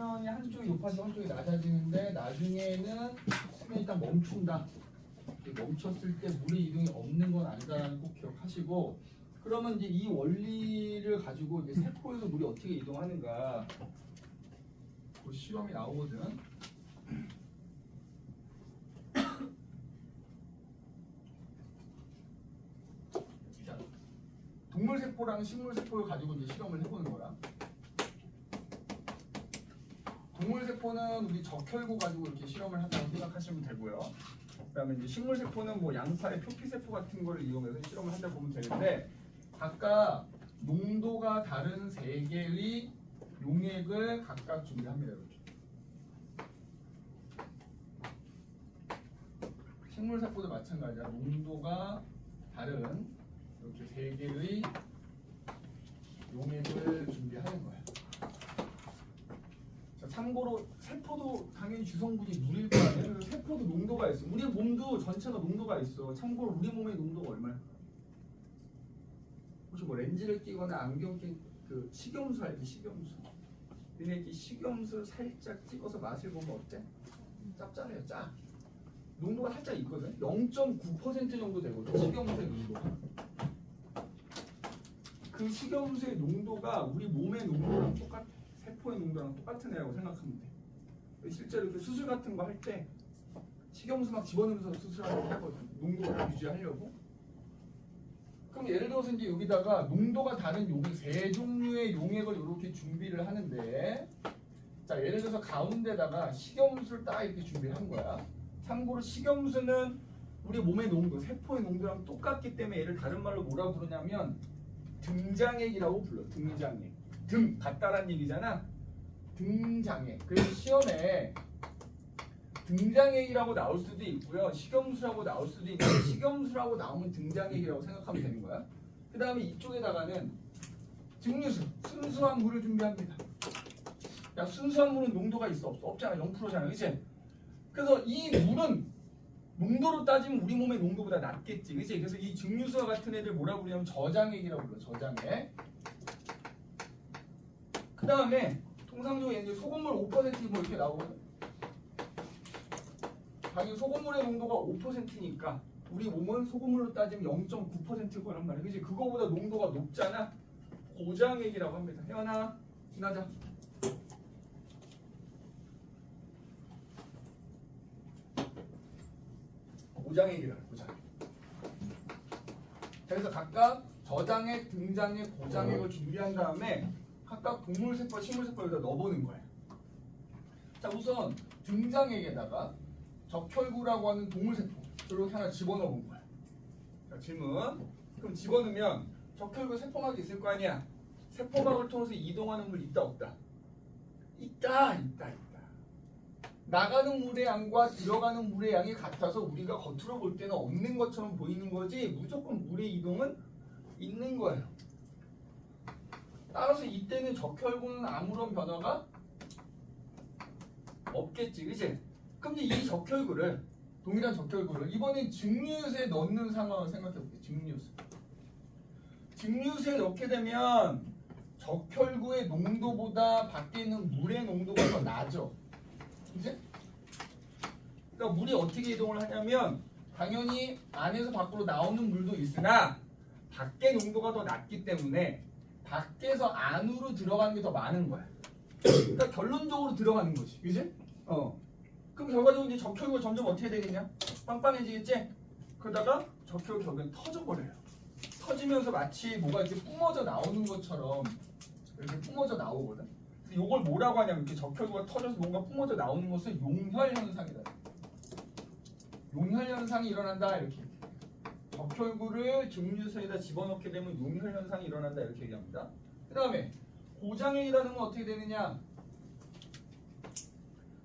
수면이 한쪽이 높아서 한쪽이 낮아지는데 나중에는 수면이 딱 멈춘다. 멈췄을 때 물의 이동이 없는 건 아니다라는 꼭 기억하시고, 그러면 이제 이 원리를 가지고 이제 세포에서 물이 어떻게 이동하는가 그 실험이 나오거든. 자, 동물 세포랑 식물 세포를 가지고 이제 실험을 해보는 거야. 동물 세포는 우리 적혈구 가지고 이렇게 실험을 한다고 생각하시면 되고요. 그다음에 이제 식물 세포는 뭐 양파의 표피 세포 같은 거를 이용해서 실험을 한다고 보면 되는데, 각각 농도가 다른 세 개의 용액을 각각 준비합니다. 이렇게. 식물 세포도 마찬가지야. 농도가 다른 이렇게 세 개의 용액을 준비하는 거야. 자, 참고로 세포도 당연히 주성분이 물일 거 아니야. 그래서 세포도 농도가 있어. 우리 몸도 전체가 농도가 있어. 참고로 우리 몸의 농도가 얼마야? 혹시 뭐 렌즈를 끼거나 안경 낀 그 식염수 알지? 식염수. 근데 이 식염수 살짝 찍어서 맛을 보면 어때? 짭짤해요. 짜. 농도가 살짝 있거든. 0.9% 정도 되거든. 식염수의 농도가. 그 식염수의 농도가 우리 몸의 농도랑 똑같아. 세포의 농도랑 똑같은 애라고 생각하면 돼. 실제로 이렇게 수술 같은 거 할 때 식염수 막 집어넣으면서 수술하려고 하거든. 농도를 유지하려고. 그럼 예를 들어서 이제 여기다가 농도가 다른 용액 세 종류의 용액을 이렇게 준비를 하는데, 자 예를 들어서 가운데다가 식염수를 딱 이렇게 준비를 한 거야. 참고로 식염수는 우리 몸의 농도, 세포의 농도랑 똑같기 때문에 얘를 다른 말로 뭐라 부르냐면 등장액이라고 불러. 등장액. 등 같다란 얘기잖아. 등장액. 그래서 시험에 등장액이라고 나올 수도 있고요, 식염수라고 나올 수도 있는데 식염수라고 나오면 등장액이라고 생각하면 되는 거야. 그 다음에 이쪽에다가는 증류수, 순수한 물을 준비합니다. 야, 순수한 물은 농도가 있어? 없어? 없잖아. 0%잖아. 그치? 그래서 이 물은 농도로 따지면 우리 몸의 농도보다 낮겠지. 그치? 그래서 이 증류수와 같은 애들 뭐라 부르냐면 저장액이라고 불러. 저장액. 그 다음에 통상적으로 이제 소금물 5%뭐 이렇게 나오거든. 당연히 소금물의 농도가 5%니까 우리 몸은 소금물로 따지면 0.9% 거란 말이야. 그치? 그거보다 농도가 높잖아. 고장액이라고 합니다. 혜연아, 지나자. 고장액이라고. 고장액. 그래서 각각 저장액, 등장액, 고장액을 준비한 다음에 각각 동물세포, 식물세포에다 넣어보는 거야. 자, 우선 등장액에다가 적혈구라고 하는 동물세포 이렇게 하나 집어넣은 거야. 자, 질문. 그럼 집어넣으면 적혈구 세포막이 있을 거 아니야. 세포막을 통해서 이동하는 물 있다 없다? 있다. 나가는 물의 양과 들어가는 물의 양이 같아서 우리가 겉으로 볼 때는 없는 것처럼 보이는 거지, 무조건 물의 이동은 있는 거예요. 따라서 이때는 적혈구는 아무런 변화가 없겠지. 그치? 그럼 이제 이 적혈구를, 동일한 적혈구를 이번엔 증류수에 넣는 상황을 생각해볼게. 증류수에 넣게 되면 적혈구의 농도보다 밖에 있는 물의 농도가 더 낮아. 그치? 그러니까 물이 어떻게 이동을 하냐면 당연히 안에서 밖으로 나오는 물도 있으나 밖의 농도가 더 낮기 때문에 밖에서 안으로 들어가는 게 더 많은 거야. 그러니까 결론적으로 들어가는 거지. 그치? 그럼 결과적으로 이제 적혈구가 점점 어떻게 되겠냐? 빵빵해지겠지? 그러다가 적혈구 결국엔 터져버려요. 터지면서 마치 뭐가 이렇게 뿜어져 나오는 것처럼 이렇게 뿜어져 나오거든. 이걸 뭐라고 하냐면 이렇게 적혈구가 터져서 뭔가 뿜어져 나오는 것을 용혈 현상이다. 용혈 현상이 일어난다. 이렇게. 적혈구를 증류수에다 집어넣게 되면 용혈 현상이 일어난다. 이렇게 얘기합니다. 그 다음에 고장액이라는 건 어떻게 되느냐?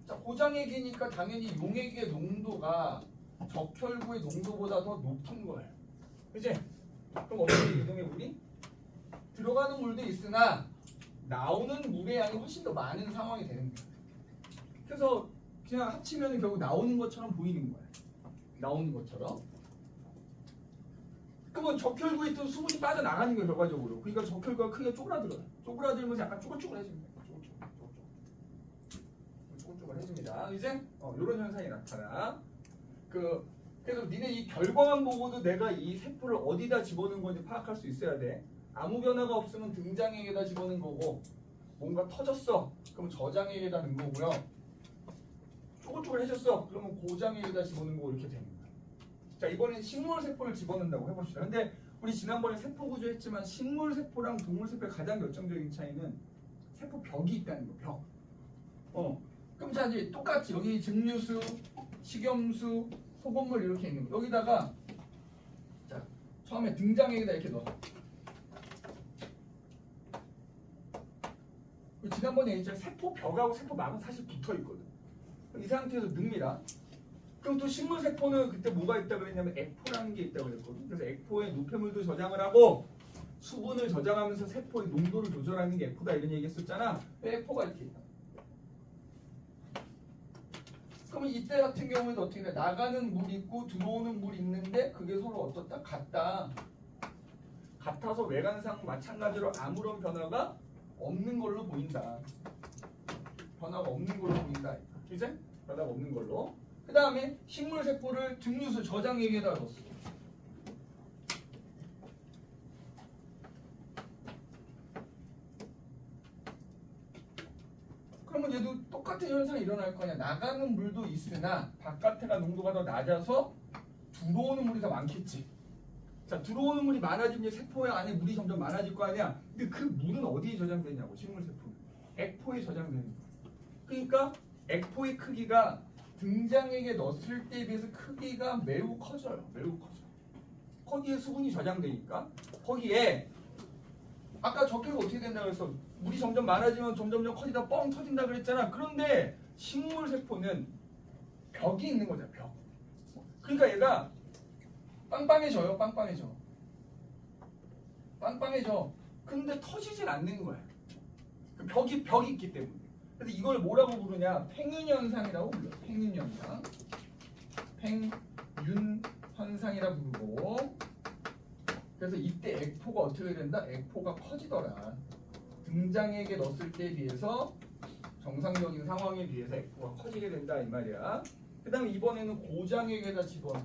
자, 고장액이니까 당연히 용액의 농도가 적혈구의 농도보다 더 높은 거예요. 그치? 그럼 어떻게 이동해 물이? 들어가는 물도 있으나 나오는 물의 양이 훨씬 더 많은 상황이 되는 거예요. 그래서 그냥 합치면 결국 나오는 것처럼 보이는 거예요. 나오는 것처럼. 그러면 적혈구에 있던 수분이 빠져나가는 거예요, 결과적으로. 그러니까 적혈구가 크게 쪼그라들어요. 쪼그라들면서 약간 쭈글쭈글해집니다. 접촉을 해줍니다. 이제 이런 현상이 나타나. 그래서 니네 이 결과만 보고도 내가 이 세포를 어디다 집어넣은 건지 파악할 수 있어야 돼. 아무 변화가 없으면 등장액에다 집어넣은 거고, 뭔가 터졌어. 그럼 저장액에다 넣은 거고요. 쪼글쪼글해졌어. 그러면 고장액에다 집어넣은 거고 이렇게 됩니다. 자, 이번엔 식물 세포를 집어넣는다고 해봅시다. 근데 우리 지난번에 세포 구조 했지만 식물 세포랑 동물 세포의 가장 결정적인 차이는 세포 벽이 있다는 거. 벽. 그럼 자 이제 똑같이 여기 증류수, 식염수, 소금물 이렇게 있는 거. 여기다가 자 처음에 등장액에다 이렇게 넣어. 지난번에 이제 세포 벽하고 세포 막은 사실 붙어 있거든. 이 상태에서 늡니다. 그럼 또 식물 세포는 그때 뭐가 있다 그랬냐면 액포라는 게 있다고 그랬거든. 그래서 액포에 노폐물도 저장을 하고 수분을 저장하면서 세포의 농도를 조절하는 게 액포다 이런 얘기 했었잖아. 액포가 이렇게 있다. 그러면 이때 같은 경우에는 어떻게 돼? 나가는 물 있고 들어오는 물 있는데 그게 서로 어떻다? 같다. 같아서 외관상 마찬가지로 아무런 변화가 없는 걸로 보인다. 변화가 없는 걸로 보인다. 이제 변화가 없는 걸로. 그 다음에 식물 세포를 증류수 저장액에다 넣었어. 그러면 얘도 똑같은 현상이 일어날 거 아니야. 나가는 물도 있으나 바깥에가 농도가 더 낮아서 들어오는 물이 더 많겠지. 자, 들어오는 물이 많아지면 세포 안에 물이 점점 많아질 거 아니야. 근데 그 물은 어디에 저장되냐고. 식물 세포는 액포에 저장되는 거야. 그러니까 액포의 크기가 등장액에 넣었을 때에 비해서 크기가 매우 커져요. 매우 커져. 거기에 수분이 저장되니까 거기에 아까 적혀서 어떻게 된다고 했어? 물이 점점 많아지면 점점점 커지다 뻥 터진다 그랬잖아. 그런데 식물 세포는 벽이 있는 거잖아. 벽. 그러니까 얘가 빵빵해져요. 빵빵해져. 빵빵해져. 근데 터지진 않는 거야. 그 벽이 있기 때문에. 그래서 이걸 뭐라고 부르냐? 팽윤현상이라고 불러. 팽윤현상. 팽윤현상이라고 부르고. 그래서 이때 액포가 어떻게 된다? 액포가 커지더라. 등장액에 넣었을 때에 비해서 정상적인 상황에 비해서 액포가 커지게 된다 이 말이야. 그 다음에 이번에는 고장액에다 집어넣어.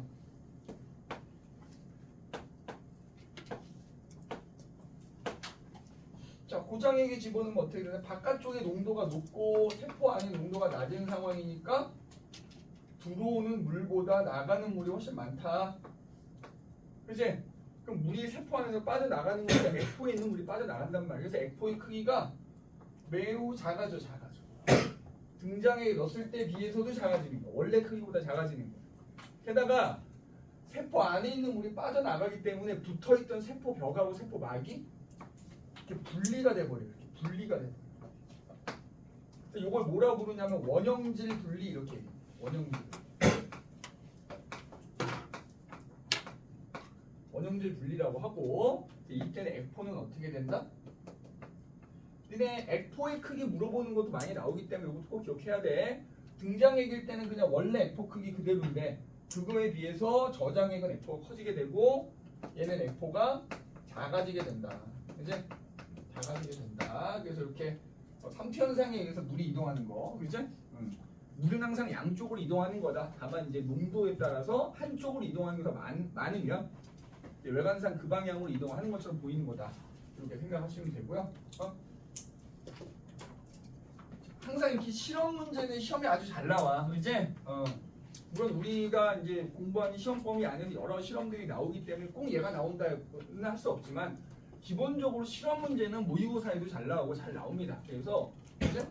자, 고장액에 집어넣으면 어떻게 되나? 바깥쪽에 농도가 높고 세포 안에 농도가 낮은 상황이니까 들어오는 물보다 나가는 물이 훨씬 많다. 그치? 그럼 물이 세포 안에서 빠져나가는 거니까 액포에 있는 물이 빠져나간단 말이야. 그래서 액포의 크기가 매우 작아져. 등장액에 넣었을 때 비해서도 작아지는 거야. 원래 크기보다 작아지는 거야. 게다가 세포 안에 있는 물이 빠져나가기 때문에 붙어있던 세포 벽하고 세포 막이 이렇게 분리가 돼버려요. 이렇게 분리가 돼버려요. 그래서 이걸 뭐라고 부르냐면 원형질 분리 이렇게 해요. 원형질 분리라고 하고 이때는 액포는 어떻게 된다? 근데 액포의 크기 물어보는 것도 많이 나오기 때문에 이것도 꼭 기억해야 돼. 등장액일 때는 그냥 원래 액포 크기 그대로인데 그거에 비해서 저장액은 액포가 커지게 되고 얘는 액포가 작아지게 된다. 이제 작아지게 된다. 그래서 이렇게 삼투현상에 의해서 물이 이동하는 거, 그죠? 물은 항상 양쪽으로 이동하는 거다. 다만 이제 농도에 따라서 한쪽으로 이동하는 게 더 많으면 외관상 그 방향으로 이동하는 것처럼 보이는 거다. 이렇게 생각하시면 되고요. 항상 이렇게 실험 문제는 시험에 아주 잘 나와. 이제 물론 우리가 이제 공부하는 시험 범위 안에서 여러 실험들이 나오기 때문에 꼭 얘가 나온다는 할 수 없지만 기본적으로 실험 문제는 모의고사에도 잘 나오고 잘 나옵니다. 그래서 이제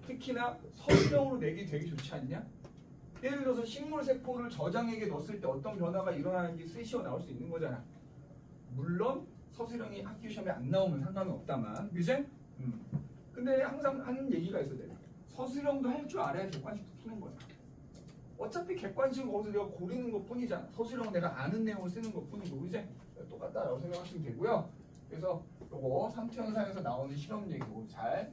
특히나 서술형으로 내기 되게 좋지 않냐? 예를 들어서 식물 세포를 저장액에 넣었을 때 어떤 변화가 일어나는지 수시로 나올 수 있는 거잖아. 물론 서술형이 학교 시험에 안 나오면 상관은 없다만, 그지? 근데 항상 하는 얘기가 있어야 돼. 서술형도 할 줄 알아야 객관식도 푸는 거야. 어차피 객관식은 거기서 내가 고르는 것 뿐이잖아. 서술형은 내가 아는 내용을 쓰는 것 뿐이고, 이제 똑같다라고 생각하시면 되고요. 그래서 요거 삼투현상에서 나오는 실험 얘기고 잘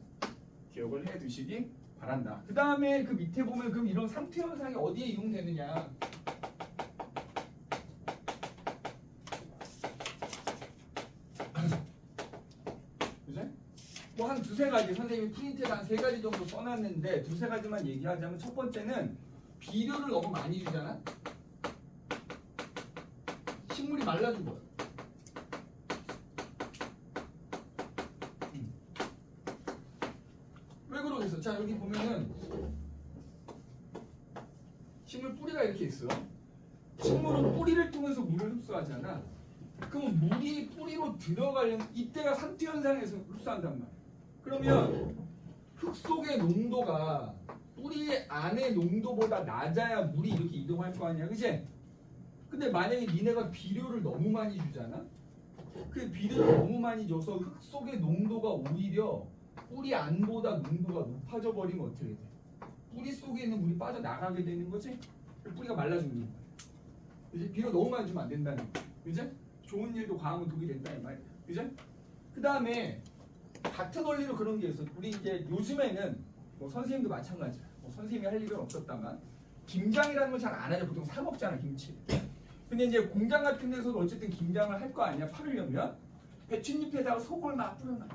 기억을 해 두시기 바란다. 그 다음에 그 밑에 보면 그럼 이런 삼투현상이 어디에 이용되느냐? 그지? 뭐 한 두세 가지 선생님이 프린트에 한 세 가지 정도 써놨는데 두세 가지만 얘기하자면 첫 번째는 비료를 너무 많이 주잖아. 식물이 말라 죽어요. 왜 그러겠어? 자 여기 보면은 식물 뿌리가 이렇게 있어. 식물은 뿌리를 통해서 물을 흡수하잖아. 그럼 물이 뿌리로 들어가려면 이때가 상투 현상에서 흡수한단 말이야. 그러면 흙 속의 농도가 뿌리 안의 농도보다 낮아야 물이 이렇게 이동할 거 아니야, 그치? 근데 만약에 니네가 비료를 너무 많이 주잖아? 그 비료를 너무 많이 줘서 흙 속의 농도가 오히려 뿌리 안보다 농도가 높아져 버리면 어떻게 돼? 뿌리 속에 있는 물이 빠져나가게 되는 거지? 뿌리가 말라 죽는 거야. 그치? 비료 너무 많이 주면 안 된다는 거야. 그치? 좋은 일도 과하면 독이 된다 이 말이야. 그치? 그 다음에 같은 원리로 그런 게 있어. 우리 이제 요즘에는 뭐 선생님도 마찬가지야. 뭐 선생님이 할 일은 없었다만 김장이라는 건 잘 안 하죠. 보통 사 먹잖아 김치. 근데 이제 공장 같은 데서도 어쨌든 김장을 할 거 아니야. 팔으려면 배춧잎에다가 소금을 막 뿌려놔.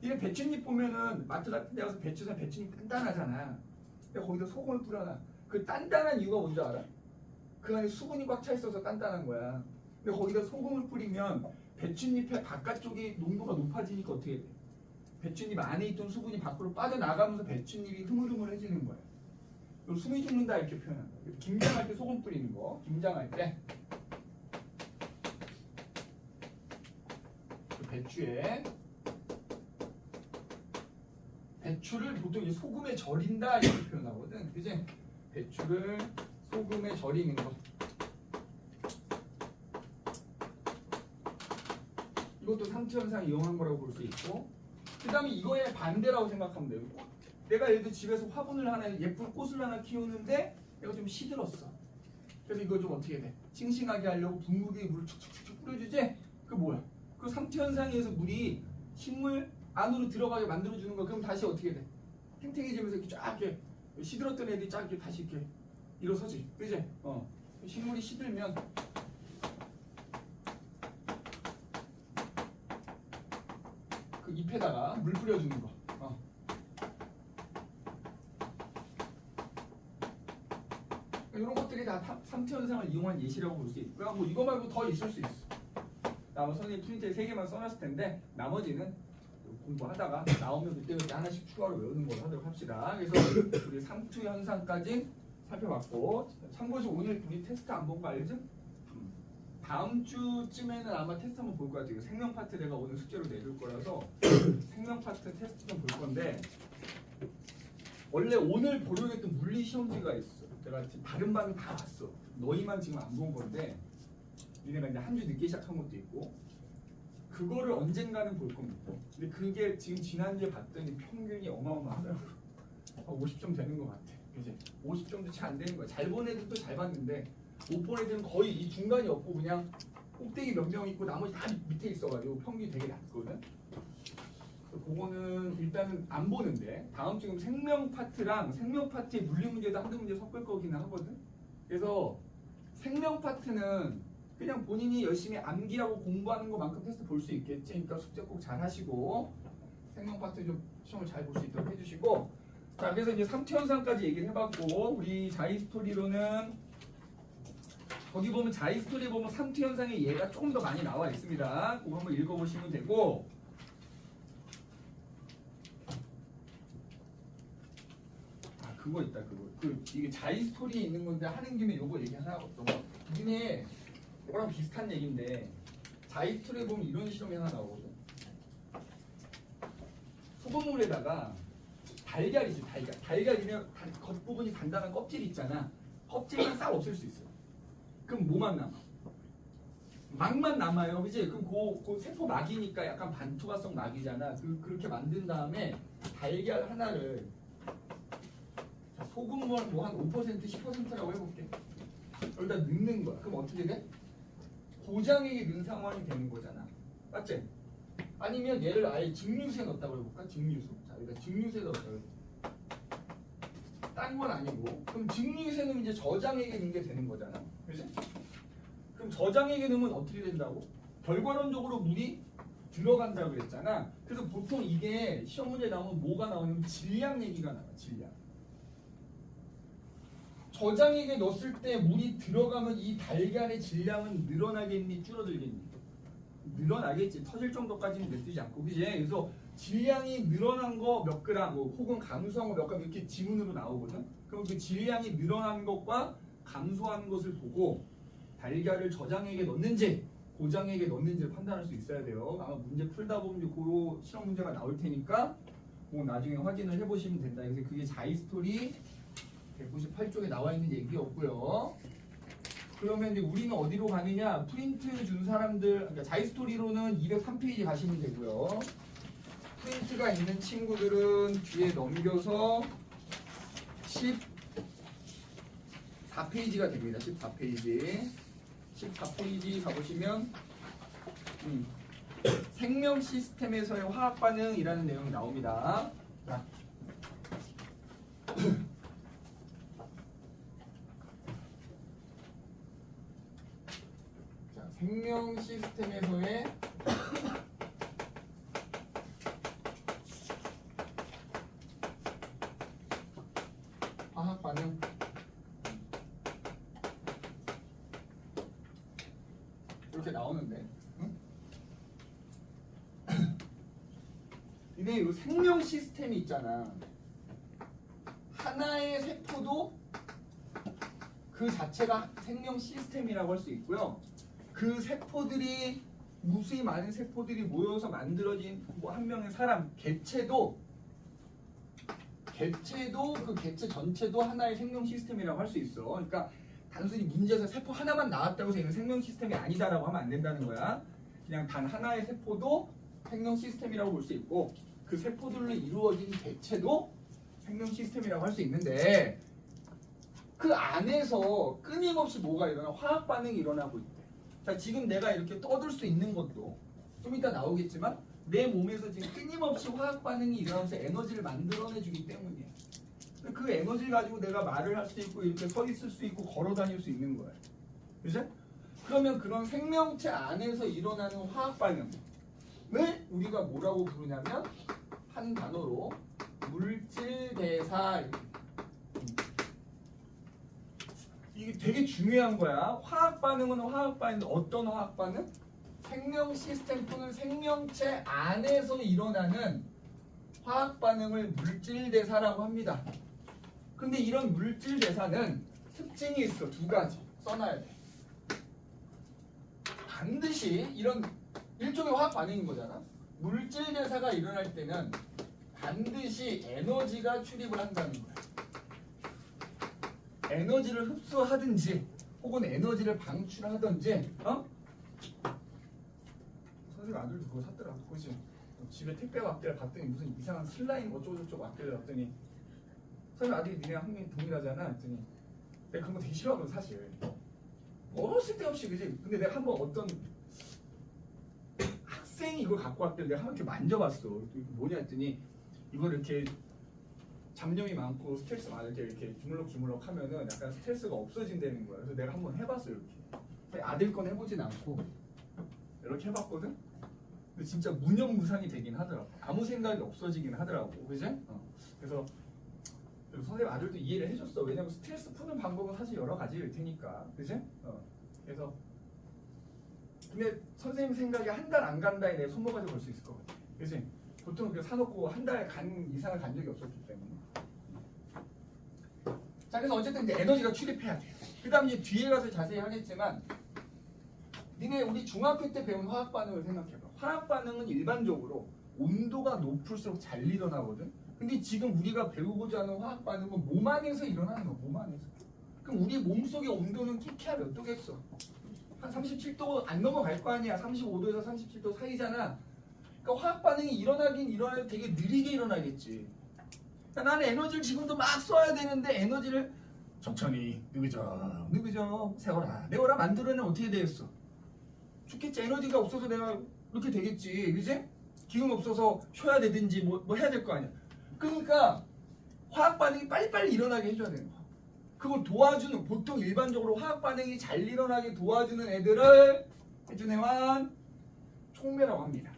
이게 배춧잎 보면은 마트 같은 데 가서 배추잎 단단하잖아. 근데 거기다 소금을 뿌려놔. 그 단단한 이유가 뭔지 알아? 그 안에 수분이 꽉 차 있어서 단단한 거야. 근데 거기다 소금을 뿌리면 배춧잎의 바깥쪽이 농도가 높아지니까 어떻게 돼? 배춧잎 안에 있던 수분이 밖으로 빠져나가면서 배춧잎이 흐물흐물해지는 거야. 숨이 죽는다 이렇게 표현한다. 김장할 때 소금 뿌리는 거. 김장할 때 배추에 배추를 보통 이제 소금에 절인다 이렇게 표현하거든. 그지? 배추를 소금에 절이는 거. 이것도 상투 현상 이용한 거라고 볼 수 있고, 그 다음에 이거의 반대라고 생각하면 돼요. 내가 예를 들어 집에서 화분을 하나, 예쁜 꽃을 하나 키우는데 내가 좀 시들었어. 그래서 이거 좀 어떻게 돼? 싱싱하게 하려고 둥글게 물을 축축축 뿌려주지? 그 뭐야? 그 상투 현상에 의해서 물이 식물 안으로 들어가게 만들어주는 거야. 그럼 다시 어떻게 돼? 탱탱해지면서 이렇게 쫙 이렇게 시들었던 애들이 쫙 이렇게 다시 이렇게 일어서지. 그지? 식물이 시들면 그 잎에다가 물 뿌려주는 거. 이런 것들이 다 상투 현상을 이용한 예시라고 볼 수 있고요. 뭐 이거 말고 더 있을 수 있어. 아마 선생님 프린트에 3개만 써놨을 텐데 나머지는 공부하다가 나오면 그때 하나씩 추가로 외우는 걸로 하도록 합시다. 그래서 우리 상투 현상까지 살펴봤고, 참고로 오늘 우리 테스트 안 본 거 알죠? 다음 주쯤에는 아마 테스트 한번 볼 것 같아요. 생명 파트 내가 오늘 숙제로 내줄 거라서 생명 파트 테스트 좀 볼 건데, 원래 오늘 보려고 했던 물리 시험지가 있어. 내가 지금 다른 반이 다 왔어. 너희만 지금 안 본 건데, 니네가 이제 한 주 늦게 시작한 것도 있고, 그거를 언젠가는 볼 겁니다. 근데 그게 지금 지난주에 봤더니 평균이 어마어마하더라고. 50점 되는 것 같아. 그지? 50점도 채 안 되는 거야. 잘 본 애들도 잘 봤는데 못 본 애들은 거의 이 중간이 없고 그냥 꼭대기 몇 명 있고 나머지 다 밑에 있어가지고 평균이 되게 낮거든. 그거는 일단은 안 보는데 다음 주 생명 파트랑 생명 파트의 물리 문제도 한두 문제 섞을 거기는 하거든. 그래서 생명 파트는 그냥 본인이 열심히 암기하고 공부하는 것만큼 테스트 볼 수 있겠지. 그러니까 숙제 꼭 잘 하시고 생명 파트 좀 시험을 잘 볼 수 있도록 해주시고, 자 그래서 이제 상투 현상까지 얘기를 해봤고, 우리 자이 스토리로는 거기 보면 자이 스토리 보면 상투 현상의 예가 조금 더 많이 나와 있습니다. 그거 한번 읽어보시면 되고, 그거 있다. 이게 자이 스토리에 있는 건데 하는 김에 요거 얘기 하나 없어. 니네 이거랑 비슷한 얘기인데 자이 스토리에 보면 이런 실험이 하나 나오거든. 소금물에다가 달걀이지, 달걀이면 겉부분이 단단한 껍질 있잖아. 껍질만 싹 없앨 수 있어. 그럼 뭐만 남아? 막만 남아요, 그지? 그럼 그 세포 막이니까 약간 반투과성 막이잖아. 그렇게 만든 다음에 달걀 하나를 소금물 뭐 한 5% 10%라고 해볼게. 여기다 넣는 거야. 그럼 어떻게 돼? 고장액이 넣은 상황이 되는 거잖아. 맞지? 아니면 얘를 아예 증류수에 넣었다고 해볼까? 증류수. 자, 여기다 증류수에 넣었다. 딴 건 아니고. 그럼 증류수에 넣으면 이제 저장액에 넣는 게 되는 거잖아. 그지? 그럼 저장액에 넣으면 어떻게 된다고? 결과론적으로 물이 들어간다고 그랬잖아. 그래서 보통 이게 시험 문제 나오면 뭐가 나오냐면 질량 얘기가 나와. 질량. 저장액에 넣었을 때 물이 들어가면 이 달걀의 질량은 늘어나겠니 줄어들겠니? 늘어나겠지. 터질 정도까지는 냅두지 않고, 그지? 그래서 질량이 늘어난 거 몇 그램, 뭐 혹은 감소한 거 몇 그램 이렇게 지문으로 나오거든. 그럼 그 질량이 늘어난 것과 감소한 것을 보고 달걀을 저장액에 넣는지 고장액에 넣는지를 판단할 수 있어야 돼요. 아마 문제 풀다 보면 이제 그 실험 문제가 나올 테니까 뭐 나중에 확인을 해보시면 된다. 그래서 그게 자이스토리 198쪽에 나와 있는 얘기였고요. 그러면 이제 우리는 어디로 가느냐? 프린트 준 사람들, 그러니까 자이스토리로는 203페이지 가시면 되고요. 프린트가 있는 친구들은 뒤에 넘겨서 14페이지가 됩니다. 14페이지. 14페이지 가보시면 생명 시스템에서의 화학 반응이라는 내용이 나옵니다. 자. 생명 시스템에서의 화학 반응. 이렇게 나오는데, 응? 근데 이 생명 시스템이 있잖아. 하나의 세포도 그 자체가 생명 시스템이라고 할 수 있고요. 그 세포들이 무수히 많은 세포들이 모여서 만들어진 뭐 한 명의 사람 개체도 그 개체 전체도 하나의 생명 시스템이라고 할 수 있어. 그러니까 단순히 문제에서 세포 하나만 나왔다고 해서 얘는 생명 시스템이 아니다라고 하면 안 된다는 거야. 그냥 단 하나의 세포도 생명 시스템이라고 볼 수 있고 그 세포들로 이루어진 개체도 생명 시스템이라고 할 수 있는데 그 안에서 끊임없이 뭐가 일어나? 화학 반응이 일어나고 있대. 자, 지금 내가 이렇게 떠들 수 있는 것도 좀 이따 나오겠지만 내 몸에서 지금 끊임없이 화학 반응이 일어나면서 에너지를 만들어내주기 때문이야. 그 에너지를 가지고 내가 말을 할 수 있고 이렇게 서 있을 수 있고 걸어 다닐 수 있는 거야. 그치? 그러면 그런 생명체 안에서 일어나는 화학 반응을 우리가 뭐라고 부르냐면 한 단어로 물질 대사. 이게 되게 중요한 거야. 화학 반응은 화학 반응. 어떤 화학 반응? 생명 시스템 또는 생명체 안에서 일어나는 화학 반응을 물질 대사라고 합니다. 근데 이런 물질 대사는 특징이 있어. 두 가지 써놔야 돼. 반드시 이런 일종의 화학 반응인 거잖아. 물질 대사가 일어날 때는 반드시 에너지가 출입을 한다는 거야. 에너지를 흡수하든지 혹은 에너지를 방출하든지. 선생님 아들도 그거 샀더라. 그치? 집에 택배 왔길래 봤더니 무슨 이상한 슬라임 어쩌고저쩌고 왔길래 봤더니 선생님 아들이 니네 학년 동일하잖아 했더니 내가 그런 거 되게 싫어하거든 사실. 어렸을 때 없이 그지? 근데 내가 한번 어떤 학생이 이걸 갖고 왔길래 내가 한번 이렇게 만져봤어. 뭐냐 했더니 이걸 이렇게 잡념이 많고 스트레스 많을 때 이렇게 주물럭주물럭 하면은 약간 스트레스가 없어진다는 거야. 그래서 내가 한번 해봤어 이렇게. 아들 건 해보진 않고 이렇게 해봤거든. 근데 진짜 무념무상이 되긴 하더라고. 아무 생각이 없어지긴 하더라고. 그지? 그래서 선생님 아들도 이해를 해줬어. 왜냐면 스트레스 푸는 방법은 사실 여러 가지일 테니까. 그지? 그래서 근데 선생님 생각에 한 달 안 간다에 내 손모가지 걸 수 있을 것 같아. 그지? 보통 그렇게 사놓고 한 달 간 이상을 간 적이 없었기 때문에. 자, 그래서 어쨌든 이제 에너지가 출입해야 돼요. 그 다음 이제 뒤에 가서 자세히 하겠지만 니네 우리 중학교 때 배운 화학 반응을 생각해봐. 화학 반응은 일반적으로 온도가 높을수록 잘 일어나거든. 근데 지금 우리가 배우고자 하는 화학 반응은 몸 안에서 일어나는 거야. 몸 안에서. 그럼 우리 몸속의 온도는 키키야 몇 도겠어? 한 37도 안 넘어갈 거 아니야. 35도에서 37도 사이잖아. 그러니까 화학 반응이 일어나긴 일어나도 되게 느리게 일어나겠지. 그러니까 나는 에너지를 지금도 막 써야 되는데 에너지를 천천히 느그저 세워라 만들어내면 어떻게 되겠어? 죽겠지. 에너지가 없어서 내가 이렇게 되겠지. 그지? 기운 없어서 쉬어야 되든지 뭐 해야 될 거 아니야. 그러니까 화학 반응이 빨리빨리 일어나게 해줘야 되는 거야. 그걸 도와주는, 보통 일반적으로 화학 반응이 잘 일어나게 도와주는 애들을 해준애만 촉매라고 합니다.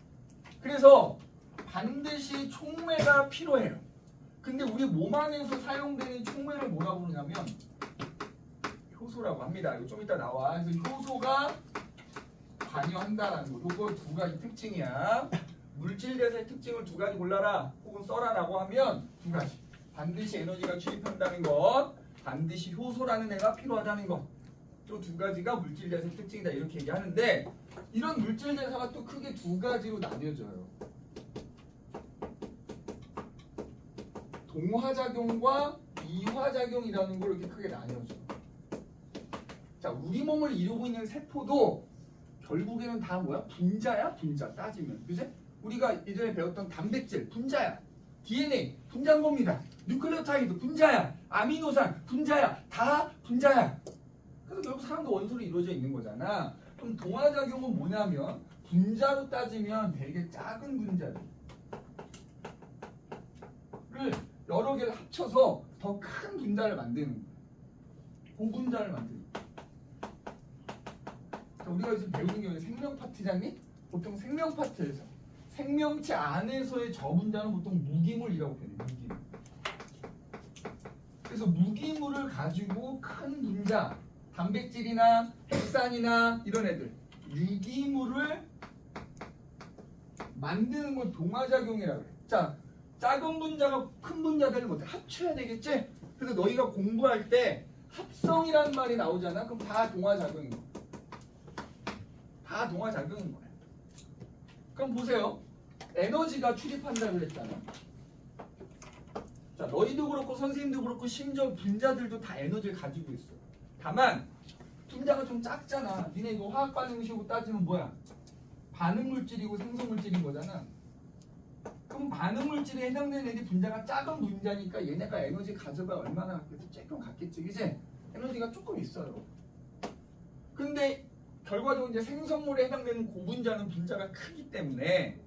그래서 반드시 촉매가 필요해요. 근데 우리 몸 안에서 사용되는 촉매를 뭐라고 그러냐면 효소라고 합니다. 이거 좀 이따 나와. 그래서 효소가 관여한다라는 거. 요거 두 가지 특징이야. 물질 대사의 특징을 두 가지 골라라 혹은 써라라고 하면 두 가지. 반드시 에너지가 출입한다는 것, 반드시 효소라는 애가 필요하다는 것. 또 두 가지가 물질 대사의 특징이다 이렇게 얘기하는데 이런 물질 대사가 또 크게 두 가지로 나뉘어져요. 동화작용과 이화작용이라는 걸 이렇게 크게 나뉘어져. 자, 우리 몸을 이루고 있는 세포도 결국에는 다 뭐야? 분자야? 분자 따지면. 그지? 우리가 예전에 배웠던 단백질 분자야. DNA 분자인 겁니다. 뉴클레오타이드 분자야. 아미노산 분자야. 다 분자야. 그래서 결국 사람도 원소로 이루어져 있는 거잖아. 그럼 동화작용은 뭐냐면 분자로 따지면 되게 작은 분자를 여러 개를 합쳐서 더 큰 분자를 만드는 거야. 고분자를 만드는 거야. 우리가 지금 배우는 게 생명 파트잖니? 보통 생명 파트에서 생명체 안에서의 저분자는 보통 무기물이라고 표현해. 무기물. 그래서 무기물을 가지고 큰 분자, 단백질이나 핵산이나 이런 애들, 유기물을 만드는 걸 동화작용이라고 그래. 자, 작은 분자가 큰 분자들을 못해 합쳐야 되겠지? 그래서 너희가 공부할 때 합성이라는 말이 나오잖아. 그럼 다 동화작용인 거야. 다 동화작용인 거야. 그럼 보세요. 에너지가 출입한다고 그랬잖아. 자, 너희도 그렇고 선생님도 그렇고 심지어 분자들도 다 에너지를 가지고 있어. 다만 분자가 좀 작잖아. 니네 이거 화학 반응식으로 따지면 뭐야? 반응물질이고 생성물질인 거잖아. 그럼 반응물질에 해당되는 애들이 분자가 작은 분자니까 얘네가 에너지 가져가 얼마나 갖겠어? 조금 갖겠지, 그지? 에너지가 조금 있어요. 근데 결과적으로 이제 생성물에 해당되는 고분자는 분자가 크기 때문에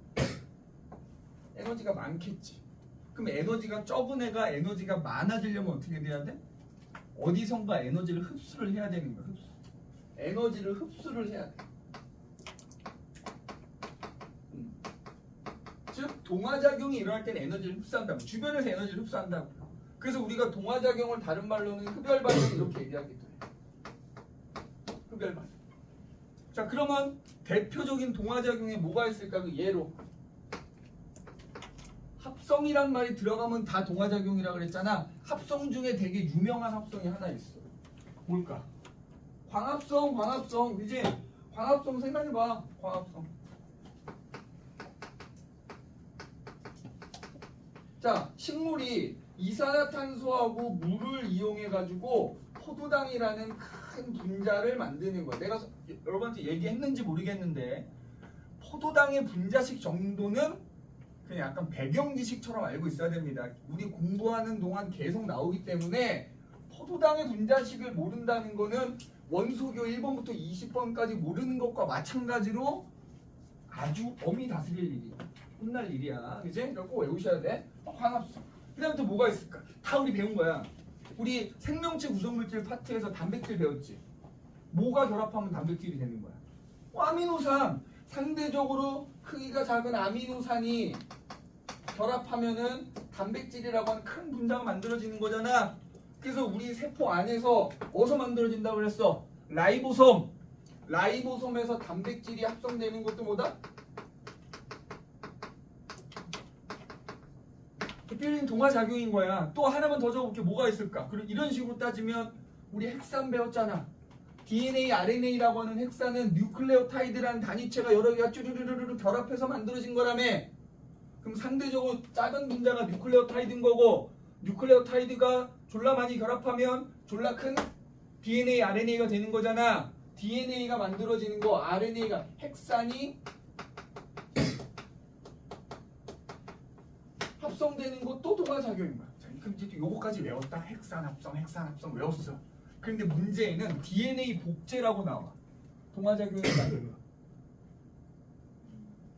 에너지가 많겠지. 그럼 에너지가 적은 애가 에너지가 많아지려면 어떻게 돼야 돼? 어디선가 에너지를 흡수를 해야 되는 거야. 흡수. 에너지를 흡수를 해야 돼. 즉 동화작용이 일어날 때는 에너지를 흡수한다고. 주변에서 에너지를 흡수한다고. 그래서 우리가 동화작용을 다른 말로는 흡열반응 이렇게 얘기하기도 해. 흡열반응. 자, 그러면 대표적인 동화작용에 뭐가 있을까? 그 예로 합성이란 말이 들어가면 다 동화작용이라고 그랬잖아. 합성 중에 되게 유명한 합성이 하나 있어. 뭘까? 광합성. 이제 광합성 생각해봐. 광합성. 자, 식물이 이산화탄소하고 물을 이용해가지고 포도당이라는 큰 분자를 만드는 거야. 내가 여러분한테 얘기했는지 모르겠는데 포도당의 분자식 정도는 그냥 약간 배경 지식처럼 알고 있어야 됩니다. 우리 공부하는 동안 계속 나오기 때문에 포도당의 분자식을 모른다는 거는 원소교 1번부터 20번까지 모르는 것과 마찬가지로 아주 엄히 다스릴 일이야. 혼날 일이야. 그지? 이거 꼭 외우셔야 돼. 광합성. 그 다음에 또 뭐가 있을까? 다 우리 배운 거야. 우리 생명체 구성물질 파트에서 단백질 배웠지. 뭐가 결합하면 단백질이 되는 거야? 아미노산. 상대적으로 크기가 작은 아미노산이 결합하면은 단백질이라고 하는 큰 분자가 만들어지는 거잖아. 그래서 우리 세포 안에서 어디서 만들어진다고 그랬어? 라이보솜. 라이보솜에서 단백질이 합성되는 것도 뭐다? 대표적인 동화작용인 거야. 또 하나만 더 적어볼게. 뭐가 있을까? 그리고 이런 식으로 따지면 우리 핵산 배웠잖아. DNA, RNA라고 하는 핵산은 뉴클레오타이드라는 단위체가 여러 개가 쭈르르르르 결합해서 만들어진 거라며. 그럼 상대적으로 작은 분자가 뉴클레오타이드인 거고 뉴클레오타이드가 졸라 많이 결합하면 졸라 큰 DNA, RNA가 되는 거잖아. DNA가 만들어지는 거, RNA가 핵산이 합성되는 것도 동화작용인 거야. 자, 그럼 이제 요거까지 외웠다. 핵산 합성 외웠어. 그런데 문제에는 DNA 복제라고 나와. 동화작용이 나는 거야.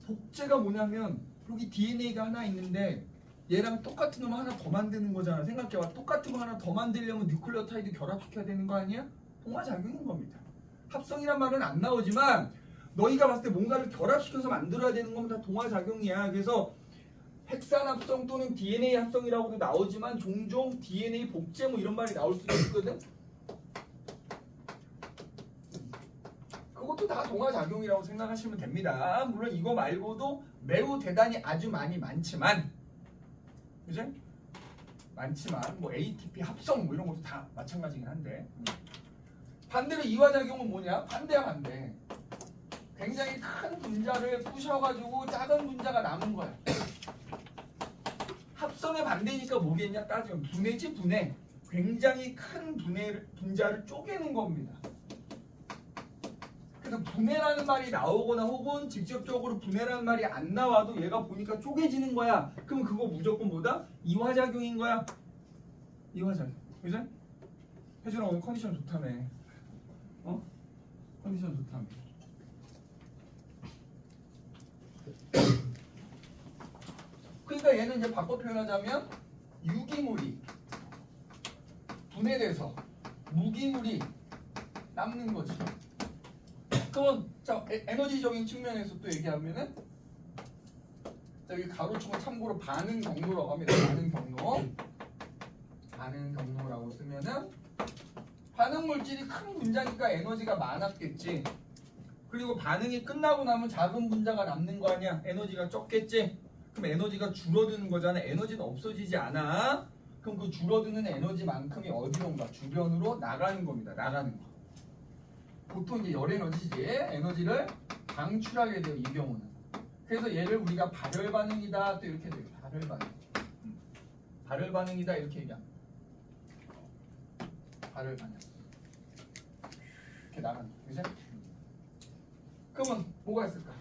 복제가 뭐냐면 여기 DNA가 하나 있는데 얘랑 똑같은 놈 하나 더 만드는 거잖아. 생각해봐. 똑같은 거 하나 더 만들려면 뉴클레오타이드 결합시켜야 되는 거 아니야? 동화작용인 겁니다. 합성이란 말은 안 나오지만 너희가 봤을 때 뭔가를 결합시켜서 만들어야 되는 건 다 동화작용이야. 그래서 핵산 합성 또는 DNA 합성이라고도 나오지만 종종 DNA 복제 뭐 이런 말이 나올 수도 있거든. 그것도 다 동화작용이라고 생각하시면 됩니다. 물론 이거 말고도 매우 대단히 아주 많지만, 그죠? 많지만 뭐 ATP 합성 뭐 이런 것도 다 마찬가지긴 한데, 반대로 이화작용은 뭐냐? 반대야 반대. 굉장히 큰 분자를 부셔가지고 작은 분자가 남은 거야. 합성의 반대니까 뭐겠냐 따지면 분해지 분해. 굉장히 큰 분자를 쪼개는 겁니다. 그래서 분해라는 말이 나오거나 혹은 직접적으로 분해라는 말이 안 나와도 얘가 보니까 쪼개지는 거야. 그럼 그거 무조건 뭐다? 이화작용인 거야. 이화작용. 그죠? 혜준아 오늘 컨디션 좋다며. 어? 컨디션 좋다며. 그러니까 얘는 이제 바꿔 표현하자면 유기물이 분해돼서 무기물이 남는 거지. 그러면 자 에너지적인 측면에서 또 얘기하면은 여기 가로축은 참고로 반응 경로라고 합니다. 반응 경로라고 쓰면은 반응 물질이 큰 분자니까 에너지가 많았겠지. 그리고 반응이 끝나고 나면 작은 분자가 남는 거 아니야. 에너지가 적겠지. 그럼 에너지가 줄어드는 거잖아. 에너지는 없어지지 않아. 그럼 그 줄어드는 에너지만큼이 어디론가 주변으로 나가는 겁니다. 나가는 거. 보통 이제 열 에너지지. 에너지를 방출하게 돼요. 이 경우는. 그래서 얘를 우리가 발열 반응이다 또 이렇게 돼요. 발열 반응. 발열 반응이다 이렇게 얘기합니다. 발열 반응. 이렇게 나가는 거. 그죠? 그러면 뭐가 있을까?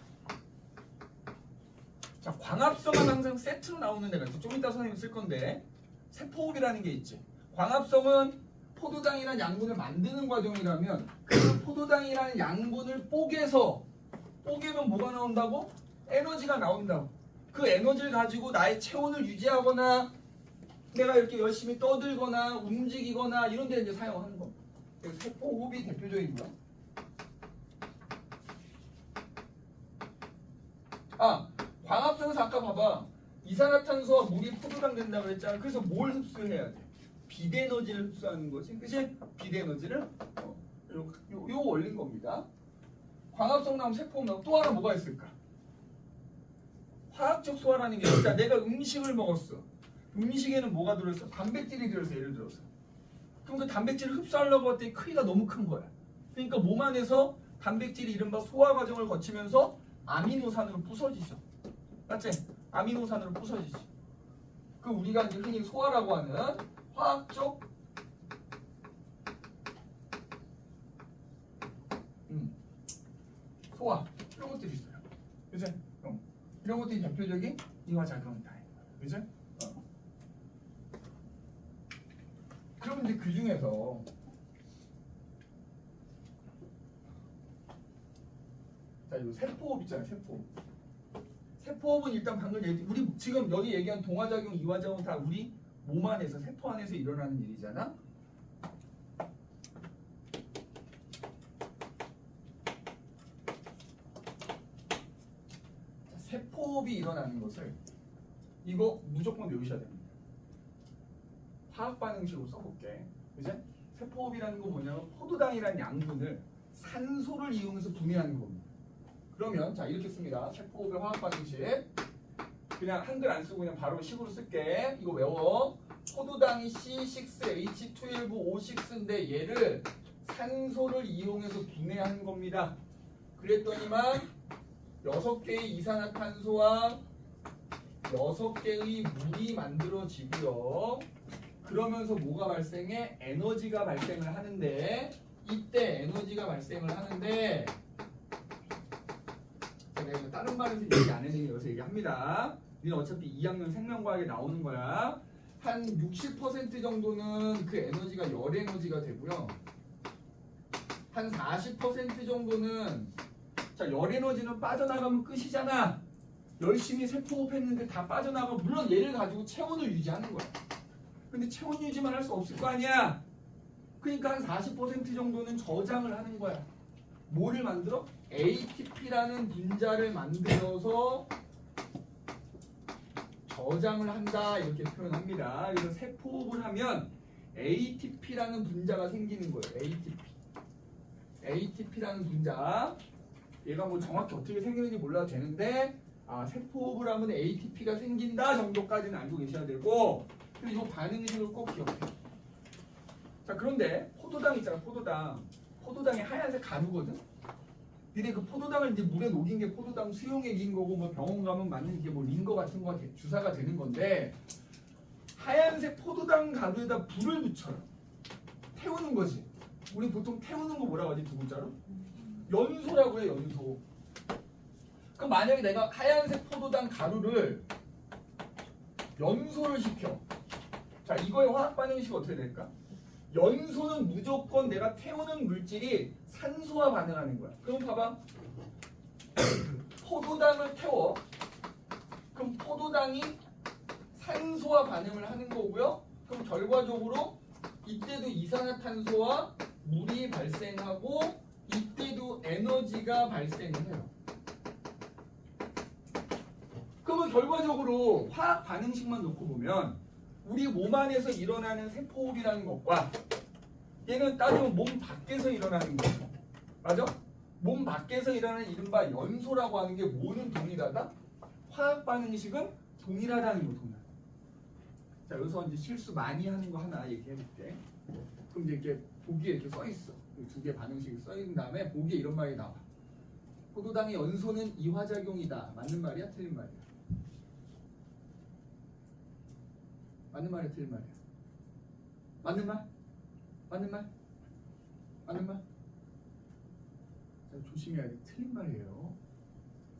자, 광합성은 항상 세트로 나오는 데가 있어. 좀 이따 선생님이 쓸 건데 세포흡이라는 게 있지. 광합성은 포도당이라는 양분을 만드는 과정이라면 그 포도당이라는 양분을 뽀개면 뭐가 나온다고? 에너지가 나온다고. 그 에너지를 가지고 나의 체온을 유지하거나 내가 이렇게 열심히 떠들거나 움직이거나 이런 데 이제 사용하는 거. 그래서 세포호흡이 대표적이고요. 광합성에서 아까 봐봐. 이산화탄소와 물이 포도당 된다고 그랬잖아. 그래서 뭘 흡수해야 돼? 빛에너지를 흡수하는 거지. 그치? 빛에너지를 요 원리인 겁니다. 광합성 나오면 세포흡 나오면 또 하나 뭐가 있을까? 화학적 소화라는 게 있다. 내가 음식을 먹었어. 음식에는 뭐가 들어있어? 단백질이 들어있어. 예를 들어서. 그럼 그 단백질을 흡수하려고 했더니 크기가 너무 큰 거야. 그러니까 몸 안에서 단백질이 이른바 소화 과정을 거치면서 아미노산으로 부서지죠. 맞지? 아미노산으로 부서지지. 그 우리가 이제 흔히 소화라고 하는 화학적 소화 이런 것들이 있어요. 그죠? 이런 것들이 대표적인 이화작용이다. 그죠? 그럼 이제 그 중에서 자, 이 세포호흡 있잖아요. 세포호흡은 일단 방금 우리 지금 여기 얘기한 동화작용, 이화작용 다 우리 몸 안에서 세포 안에서 일어나는 일이잖아. 자, 세포호흡이 일어나는 것을 이거 무조건 외우셔야 됩니다. 화학 반응식으로 써볼게. 그죠? 세포호흡이라는 건 뭐냐면 포도당이라는 양분을 산소를 이용해서 분해하는 겁니다. 그러면 자 이렇게 씁니다. 세포호흡의 화학 반응식. 그냥 한글 안 쓰고 그냥 바로 식으로 쓸게. 이거 외워. 포도당이 C6H12O6인데 얘를 산소를 이용해서 분해하는 겁니다. 그랬더니만 6개의 이산화탄소와 6개의 물이 만들어지고요. 그러면서 뭐가 발생해? 에너지가 발생을 하는데 이때 에너지가 발생을 하는데 제가 다른 말에서 얘기 안 했는데 여기서 얘기합니다. 니는 어차피 2학년 생명과학에 나오는 거야. 한 60% 정도는 그 에너지가 열 에너지가 되고요. 한 40% 정도는 자, 열 에너지는 빠져나가면 끝이잖아. 열심히 세포호흡 했는데 다 빠져나가. 물론 얘를 가지고 체온을 유지하는 거야. 근데 체온 유지만 할 수 없을 거 아니야. 그러니까 한 40% 정도는 저장을 하는 거야. 뭐를 만들어? ATP라는 분자를 만들어서 저장을 한다 이렇게 표현합니다. 그래서 세포호흡을 하면 ATP라는 분자가 생기는 거예요. ATP라는 분자. 얘가 뭐 정확히 어떻게 생기는지 몰라도 되는데 세포호흡을 하면 ATP가 생긴다 정도까지는 알고 계셔야 되고 그리고 이 반응식을 꼭 기억해요. 자 그런데 포도당 있잖아. 포도당이 하얀색 가루거든. 근데 그 포도당을 이제 물에 녹인 게 포도당 수용액인 거고 뭐 병원 가면 맞는 게 뭐 링거 같은 거 주사가 되는 건데 하얀색 포도당 가루에다 불을 붙여요. 태우는 거지. 우리 보통 태우는 거 뭐라고 하지 두 글자로? 연소라고 해 연소. 그럼 만약에 내가 하얀색 포도당 가루를 연소를 시켜. 자 이거의 화학 반응식 어떻게 될까? 연소는 무조건 내가 태우는 물질이 산소와 반응하는 거야. 그럼 봐봐. 포도당을 태워. 그럼 포도당이 산소와 반응을 하는 거고요. 그럼 결과적으로 이때도 이산화탄소와 물이 발생하고 이때도 에너지가 발생을 해요. 그러면 결과적으로 화학 반응식만 놓고 보면 우리 몸 안에서 일어나는 세포호흡이라는 것과 얘는 따지면 몸 밖에서 일어나는 거죠. 맞아? 몸 밖에서 일어나는 이른바 연소라고 하는 게 뭐는 동일하다? 화학 반응식은 동일하다는 거 동일하다. 자 여기서 이제 실수 많이 하는 거 하나 얘기해 볼게. 그럼 이제 이렇게 보기에 이렇게 써 있어. 두 개 반응식이 써 있는 다음에 보기에 이런 말이 나와. 포도당의 연소는 이화작용이다. 맞는 말이야? 틀린 말이야? 맞는 말이야? 틀린 말이야? 맞는 말? 맞는 말? 맞는 말? 자, 조심해야 돼. 틀린 말이에요.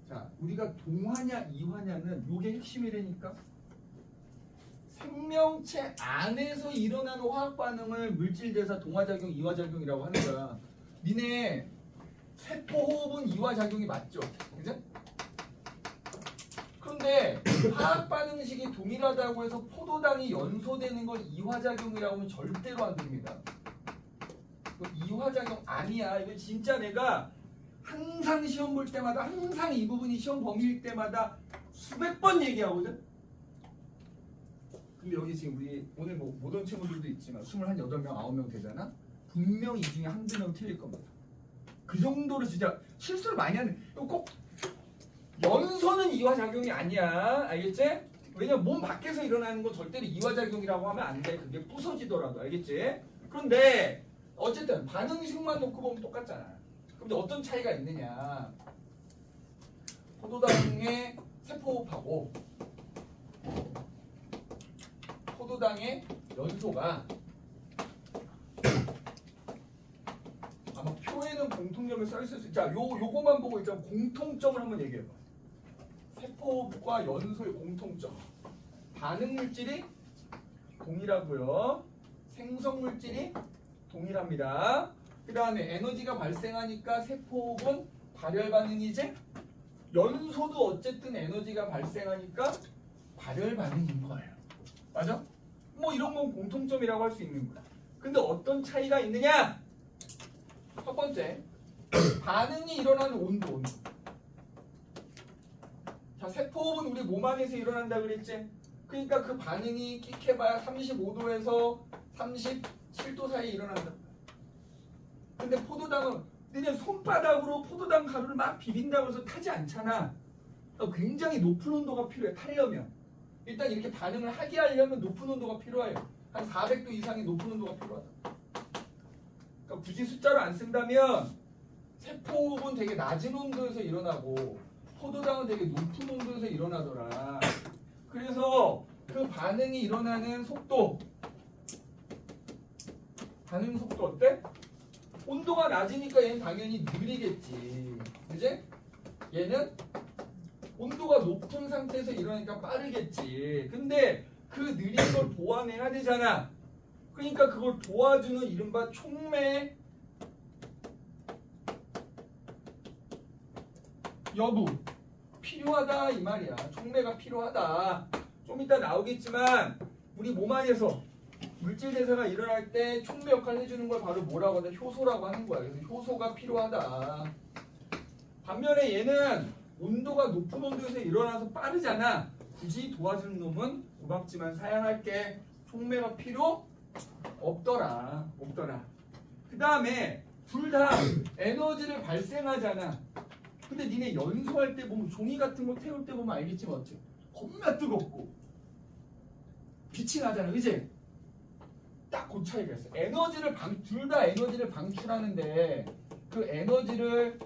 자, 우리가 동화냐 이화냐는 요게 핵심이라니까. 생명체 안에서 일어나는 화학 반응을 물질대사 동화작용, 이화작용이라고 하는 거야. 니네 세포호흡은 이화작용이 맞죠? 그죠? 그런데 화학 반응식이 동일하다고 해서 포도당이 연소되는 걸 이화작용이라고 하면 절대로 안 됩니다. 이화작용 아니야. 이거 진짜 내가 항상 시험 볼 때마다 항상 이 부분이 시험 범위일 때마다 수백 번 얘기하거든. 근데 여기 지금 우리 오늘 뭐 못 온 친구들도 있지만 28명, 9명 되잖아. 분명 이 중에 한두 명 틀릴 겁니다. 그 정도로 진짜 실수를 많이 하는. 이거 꼭 연소는 이화작용이 아니야. 알겠지? 왜냐면 몸 밖에서 일어나는 건 절대로 이화작용이라고 하면 안 돼. 그게 부서지더라도. 알겠지? 그런데 어쨌든 반응식만 놓고 보면 똑같잖아. 근데 어떤 차이가 있느냐? 포도당의 세포호흡하고 포도당의 연소가 아마 표에는 공통점을 써 있을 수 있어. 자, 요거만 보고 일단 공통점을 한번 얘기해봐. 세포호흡과 연소의 공통점. 반응 물질이 동일하고요. 생성 물질이 동일합니다. 그 다음에 에너지가 발생하니까 세포호흡은 발열 반응이지. 연소도 어쨌든 에너지가 발생하니까 발열 반응인 거예요. 맞아? 뭐 이런 건 공통점이라고 할 수 있는 거야. 근데 어떤 차이가 있느냐? 첫 번째, 반응이 일어나는 온도. 자, 세포호흡은 우리 몸 안에서 일어난다 그랬지? 그러니까 그 반응이 끽해봐야 35도에서 37도 사이에 일어난다. 근데 포도당은 그냥 손바닥으로 포도당 가루를 막 비빈다고 해서 타지 않잖아. 굉장히 높은 온도가 필요해, 타려면. 일단 이렇게 반응을 하게 하려면 높은 온도가 필요해요. 한 400도 이상의 높은 온도가 필요하다. 그러니까 굳이 숫자로 안 쓴다면 세포호흡은 되게 낮은 온도에서 일어나고 포도당은 되게 높은 온도에서 일어나더라. 그래서 그 반응이 일어나는 속도, 반응 속도 어때? 온도가 낮으니까 얘는 당연히 느리겠지. 그지? 얘는 온도가 높은 상태에서 일어나니까 빠르겠지. 근데 그 느린 걸 보완해야 되잖아. 그러니까 그걸 도와주는 이른바 촉매 여부 필요하다 이 말이야. 촉매가 필요하다. 좀 이따 나오겠지만 우리 몸 안에서 물질 대사가 일어날 때 촉매 역할을 해주는 걸 바로 뭐라고 하냐? 효소라고 하는 거야. 그래서 효소가 필요하다. 반면에 얘는 온도가 높은 온도에서 일어나서 빠르잖아. 굳이 도와주는 놈은 고맙지만 사양할게. 촉매가 필요 없더라. 그 다음에 둘 다 에너지를 발생하잖아. 근데 니네 연소할 때 보면 종이 같은 거 태울 때 보면 알겠지만 어때? 겁나 뜨겁고 빛이 나잖아. 그지? 딱 그 차이가 있어. 둘 다 에너지를 방출하는데 그 에너지를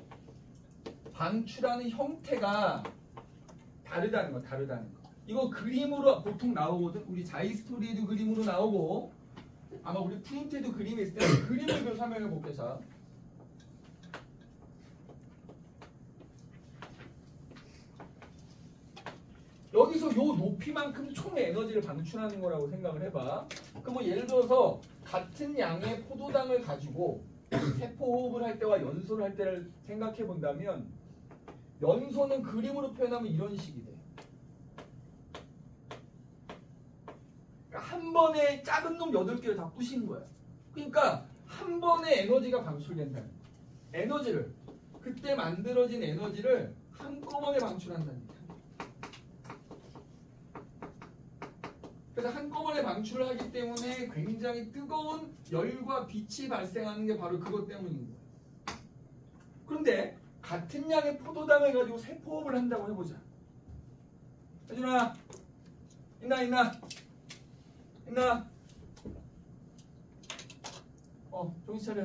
방출하는 형태가 다르다는 거. 이거 그림으로 보통 나오거든. 우리 자이스토리에도 그림으로 나오고 아마 우리 프린트에도 그림이 있을 때 그림을 좀 설명해 볼게. 자, 여기서 요 높이만큼 총 에너지를 방출하는 거라고 생각을 해봐. 그럼 뭐 예를 들어서 같은 양의 포도당을 가지고 세포호흡을 할 때와 연소를 할 때를 생각해 본다면 연소는 그림으로 표현하면 이런 식이 돼. 그러니까 한 번에 작은 놈 8개를 다 부신 거야. 그러니까 한 번에 에너지가 방출된다는 거야. 에너지를 그때 만들어진 에너지를 한꺼번에 방출한다는 거야. 그래서 한꺼번에 방출을 하기 때문에 굉장히 뜨거운 열과 빛이 발생하는 게 바로 그것 때문인 거야. 그런데 같은 양의 포도당을 가지고 세포호흡을 한다고 해보자. 혜준아, 있나? 정신 차려.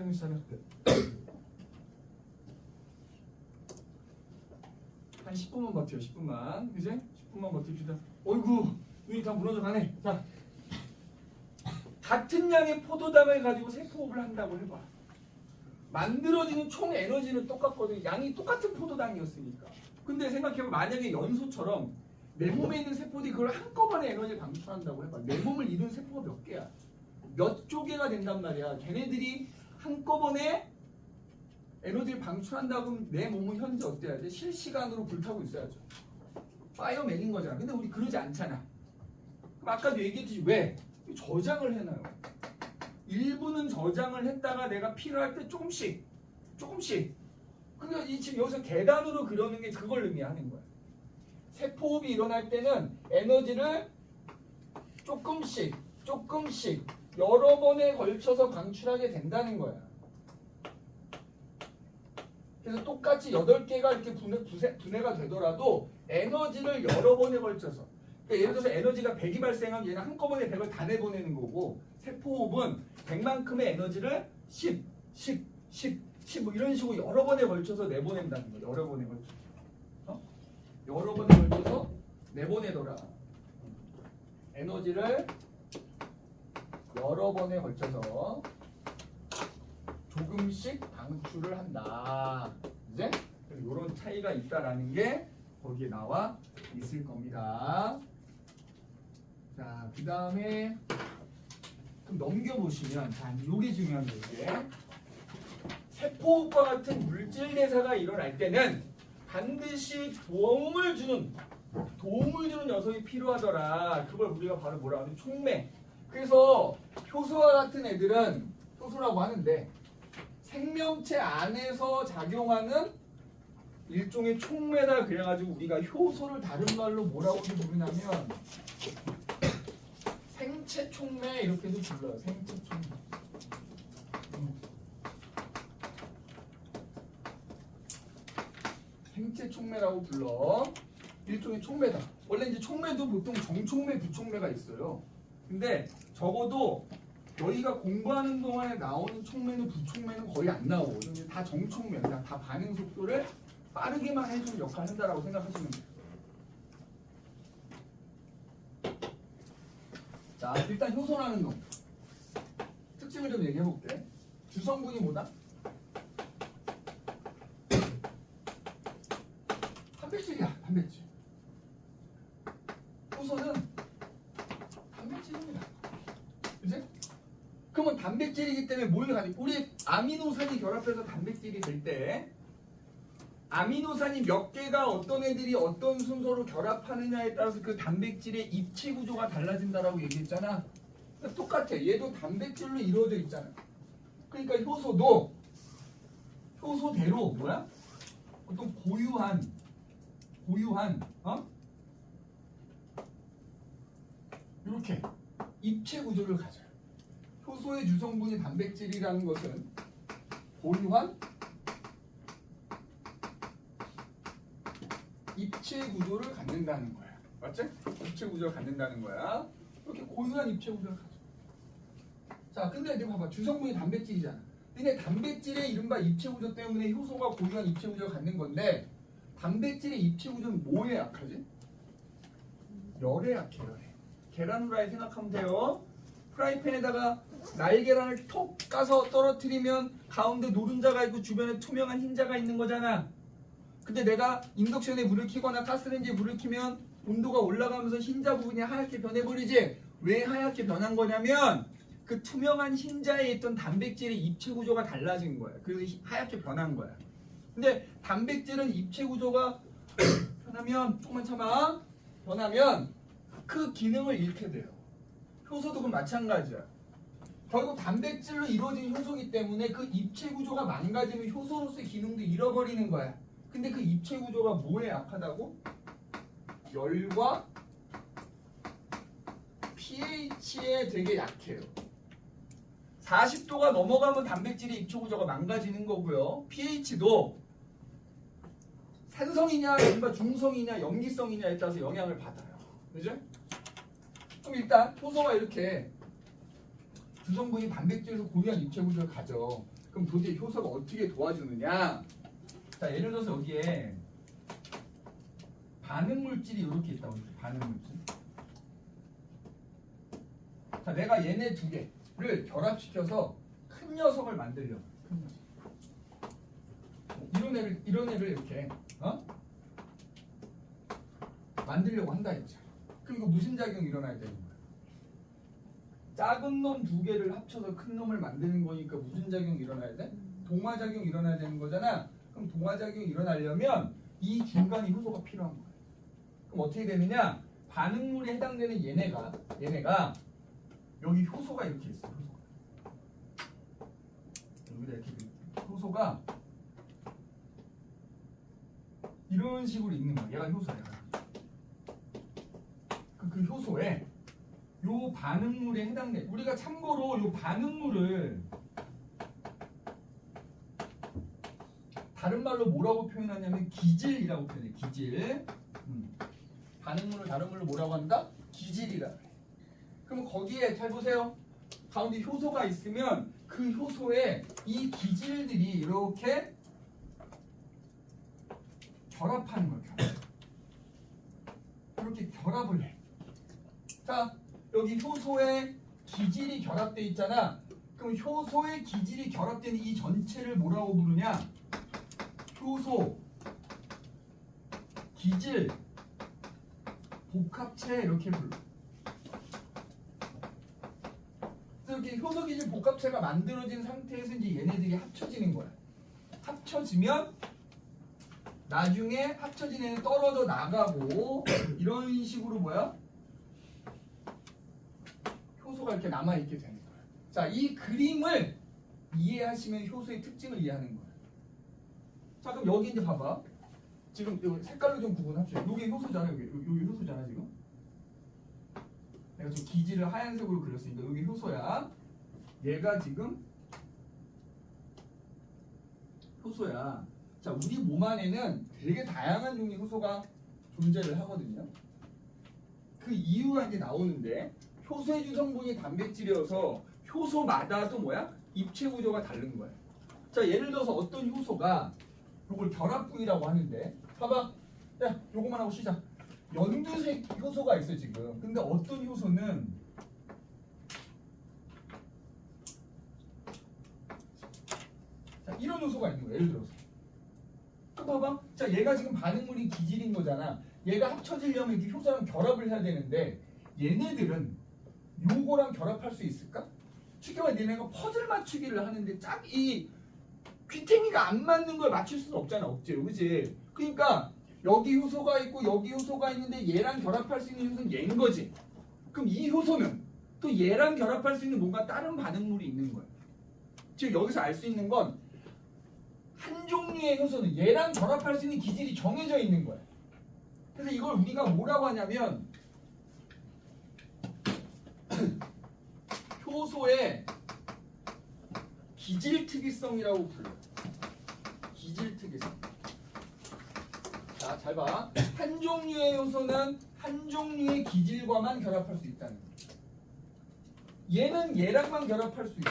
한 10분만 버텨. 10분만. 그지? 10분만 버팁시다. 어이구, 눈이 다 무너져 가네. 자, 같은 양의 포도당을 가지고 세포호흡을 한다고 해봐. 만들어지는 총 에너지는 똑같거든. 양이 똑같은 포도당이었으니까. 근데 생각해보면 만약에 연소처럼 내 몸에 있는 세포들이 그걸 한꺼번에 에너지를 방출한다고 해봐. 내 몸을 이룬 세포가 몇 개야? 몇 조개가 된단 말이야. 걔네들이 한꺼번에 에너지를 방출한다고 하면 내 몸은 현재 어때야 돼? 실시간으로 불타고 있어야죠. 파이어맨인 거잖아. 근데 우리 그러지 않잖아. 그럼 아까도 얘기했듯이 왜? 저장을 해놔요. 일부는 저장을 했다가 내가 필요할 때 조금씩. 그러니까 지금 여기서 계단으로 그려는 게 그걸 의미하는 거야. 세포호흡이 일어날 때는 에너지를 조금씩 여러 번에 걸쳐서 방출하게 된다는 거야. 그래서 똑같이 8개가 이렇게 분해가 되더라도 에너지를 여러 번에 걸쳐서, 그러니까 예를 들어서 에너지가 100이 발생하면 얘는 한꺼번에 100을 다 내보내는 거고, 세포호흡은 100만큼의 에너지를 10 뭐 이런 식으로 여러 번에 걸쳐서 내보낸다는 거죠. 여러 번에 걸쳐서 내보내더라. 에너지를 여러 번에 걸쳐서 조금씩 방출을 한다. 이제 이런 차이가 있다라는 게 거기에 나와 있을 겁니다. 자, 그 다음에 좀 넘겨보시면, 자, 이게 중요한 건데, 세포호흡과 같은 물질 대사가 일어날 때는 반드시 도움을 주는 녀석이 필요하더라. 그걸 우리가 바로 뭐라고 하냐? 촉매. 그래서 효소와 같은 애들은 효소라고 하는데 생명체 안에서 작용하는 일종의 촉매다. 그래가지고 우리가 효소를 다른 말로 뭐라고 부르냐면 생체 촉매 이렇게도 불러요. 생체 촉매. 생체 촉매라고 불러. 일종의 촉매다. 원래 이제 촉매도 보통 정촉매, 부촉매가 있어요. 근데 적어도 너희가 공부하는 동안에 나오는 촉매는 부촉매는 거의 안 나오고 다 정촉매, 그냥 다 반응 속도를 빠르게만 해주는 역할을 한다라고 생각하시면 돼요. 자, 일단 효소라는 놈 특징을 좀 얘기해 볼게. 주성분이 뭐다? 단백질이야, 단백질. 효소는 단백질입니다. 그치? 그러면 단백질이기 때문에 뭘 가지고, 우리 아미노산이 결합해서 단백질이 될 때 아미노산이 몇 개가 어떤 애들이 어떤 순서로 결합하느냐에 따라서 그 단백질의 입체 구조가 달라진다라고 얘기했잖아. 똑같아. 얘도 단백질로 이루어져 있잖아. 그러니까 효소대로 뭐야? 어떤 고유한 이렇게 입체 구조를 가져요. 효소의 주성분이 단백질이라는 것은 고유한 입체 구조를 갖는다는 거야. 맞지? 입체 구조를 갖는다는 거야. 이렇게 고유한 입체 구조를 가져. 자, 근데 이제 봐봐. 주성분이 단백질이잖아. 근데 단백질의 이른바 입체 구조 때문에 효소가 고유한 입체 구조를 갖는 건데, 단백질의 입체 구조는 뭐에 약하지? 열에 약해, 열에. 계란 후라이 생각하면 돼요. 프라이팬에다가 날계란을 톡 까서 떨어뜨리면 가운데 노른자가 있고 주변에 투명한 흰자가 있는 거잖아. 근데 내가 인덕션에 물을 켜거나 가스레인지에 물을 켜면 온도가 올라가면서 흰자 부분이 하얗게 변해버리지. 왜 하얗게 변한 거냐면 그 투명한 흰자에 있던 단백질의 입체 구조가 달라진 거야. 그래서 하얗게 변한 거야. 근데 단백질은 입체 구조가 변하면, 조금만 참아, 변하면 그 기능을 잃게 돼요. 효소도 그 마찬가지야. 결국 단백질로 이루어진 효소이기 때문에 그 입체 구조가 망가지면 효소로서의 기능도 잃어버리는 거야. 근데 그 입체 구조가 뭐에 약하다고? 열과 pH에 되게 약해요. 40도가 넘어가면 단백질의 입체 구조가 망가지는 거고요. pH도 산성이냐, 중성이냐, 염기성이냐에 따라서 영향을 받아요. 그죠? 그럼 일단 효소가 이렇게 주성분이 단백질에서 고유한 입체 구조를 가져. 그럼 도대체 효소가 어떻게 도와주느냐? 자, 예를 들어서 여기에 반응 물질이 이렇게 있다고 해요. 반응 물질. 자, 내가 얘네 두 개를 결합시켜서 큰 녀석을 만들려고. 큰 녀석. 이런 애를 이렇게 만들려고 한다 이거죠. 그럼 이거 무슨 작용이 일어나야 되는 거야? 작은 놈 두 개를 합쳐서 큰 놈을 만드는 거니까 무슨 작용이 일어나야 돼? 동화작용이 일어나야 되는 거잖아. 그럼 동화작용이 일어나려면 이 중간에 효소가 필요한 거야. 그럼 어떻게 되느냐? 반응물에 해당되는 얘네가 여기 효소가 이렇게 있어. 여기다 이렇게 효소가 이런 식으로 있는 거야. 얘가 효소야. 그 효소에 요 반응물에 해당돼. 우리가 참고로 요 반응물을 다른 말로 뭐라고 표현하냐면 기질이라고 표현해. 기질. 반응물을 다른 말로 뭐라고 한다? 기질이라. 그럼 거기에 잘 보세요. 가운데 효소가 있으면 그 효소에 이 기질들이 이렇게 결합하는 거예요. 이렇게 결합을 해. 자, 여기 효소에 기질이 결합되어 있잖아. 그럼 효소의 기질이 결합된 이 전체를 뭐라고 부르냐? 효소, 기질, 복합체 이렇게 불러. 이렇게 효소, 기질, 복합체가 만들어진 상태에서 이제 얘네들이 합쳐지는 거야. 합쳐지면 나중에 합쳐진 애는 떨어져 나가고 이런 식으로 뭐야? 효소가 이렇게 남아있게 되는 거야. 자, 이 그림을 이해하시면 효소의 특징을 이해하는 거야. 자, 그럼 여기 이제 봐봐. 지금 여기 색깔로 좀 구분합시다. 여기 효소잖아. 여기 효소잖아 지금. 내가 지금 기질을 하얀색으로 그렸으니까 여기 효소야. 얘가 지금 효소야. 자, 우리 몸 안에는 되게 다양한 종류의 효소가 존재를 하거든요. 그 이유가 이제 나오는데, 효소의 주성분이 단백질이어서 효소마다도 뭐야? 입체 구조가 다른 거야. 자, 예를 들어서 어떤 효소가 요걸 결합부위라고 하는데, 봐봐. 야, 요거만 하고 시작. 연두색 효소가 있어 지금. 근데 어떤 효소는 자, 이런 효소가 있는 거야. 예를 들어서. 또 봐봐. 자, 얘가 지금 반응물이 기질인 거잖아. 얘가 합쳐지려면 이렇게 효소랑 결합을 해야 되는데, 얘네들은 요거랑 결합할 수 있을까? 쉽게 말해 얘네가 퍼즐 맞추기를 하는데 짝 이 귀탱이가 안 맞는 걸 맞출 수는 없잖아. 억지로. 그치? 그러니까 여기 효소가 있고 여기 효소가 있는데 얘랑 결합할 수 있는 효소는 얘인 거지. 그럼 이 효소는 또 얘랑 결합할 수 있는 뭔가 다른 반응물이 있는 거예요. 즉 여기서 알 수 있는 건 한 종류의 효소는 얘랑 결합할 수 있는 기질이 정해져 있는 거예요. 그래서 이걸 우리가 뭐라고 하냐면 효소의 기질 특이성이라고 불러요. 기질 특이성. 자, 잘 봐. 한 종류의 효소는 한 종류의 기질과만 결합할 수 있다는 거예요. 얘는 얘랑만 결합할 수 있어.